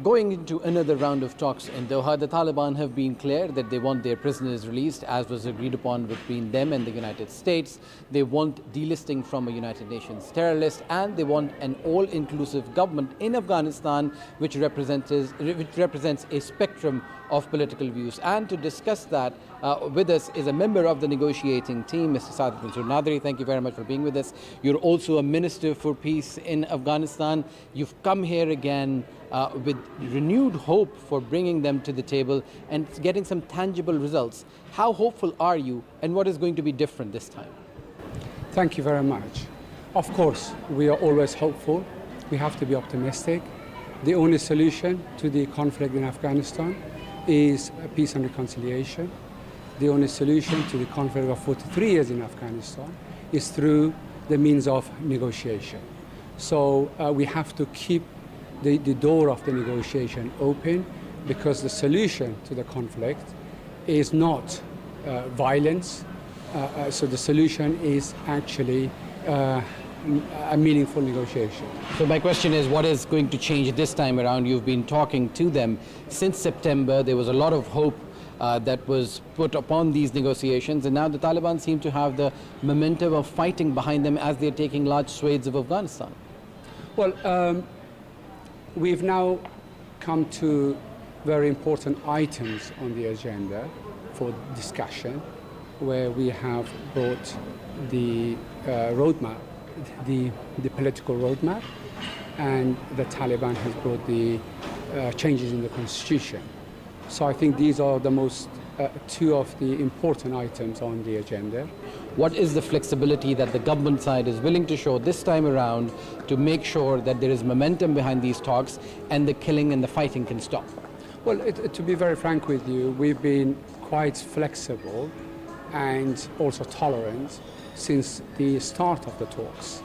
Going into another round of talks in Doha, the Taliban have been clear that they want their prisoners released, as was agreed upon between them and the United States. They want delisting from a United Nations terror list, and they want an all-inclusive government in Afghanistan which represents a spectrum of political views. And to discuss that with us is a member of the negotiating team, Mr. Sadat Mansoor Naderi. Thank you very much for being with us. You're also a Minister for Peace in Afghanistan. You've come here again with renewed hope for bringing them to the table and getting some tangible results. How hopeful are you, and what is going to be different this time? Thank you very much. Of course, we are always hopeful. We have to be optimistic. The only solution to the conflict in Afghanistan is peace and reconciliation. The only solution to the conflict of 43 years in Afghanistan is through the means of negotiation. So we have to keep the door of the negotiation open, because the solution to the conflict is not violence. So the solution is actually a meaningful negotiation. So my question is, what is going to change this time around? You've been talking to them since September. There was a lot of hope that was put upon these negotiations, and now the Taliban seem to have the momentum of fighting behind them as they're taking large swathes of Afghanistan. Well, we've now come to very important items on the agenda for discussion, where we have brought the roadmap, the political roadmap, and the Taliban has brought the changes in the constitution. So I think these are the most two of the important items on the agenda. What is the flexibility that the government side is willing to show this time around to make sure that there is momentum behind these talks and the killing and the fighting can stop? Well, to be very frank with you, we've been quite flexible and also tolerant since the start of the talks.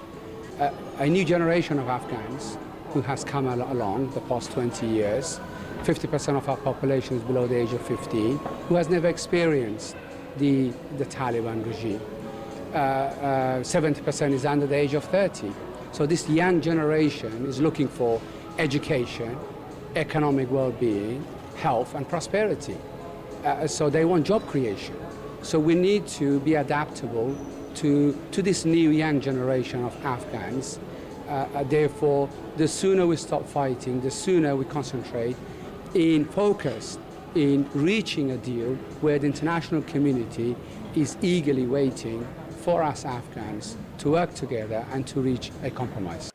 A new generation of Afghans who has come along the past 20 years, 50% of our population is below the age of 15, who has never experienced the Taliban regime. 70% is under the age of 30. So this young generation is looking for education, economic well-being, health and prosperity. So they want job creation. So we need to be adaptable to this new young generation of Afghans. Therefore, the sooner we stop fighting, the sooner we concentrate in focus in reaching a deal where the international community is eagerly waiting for us Afghans to work together and to reach a compromise.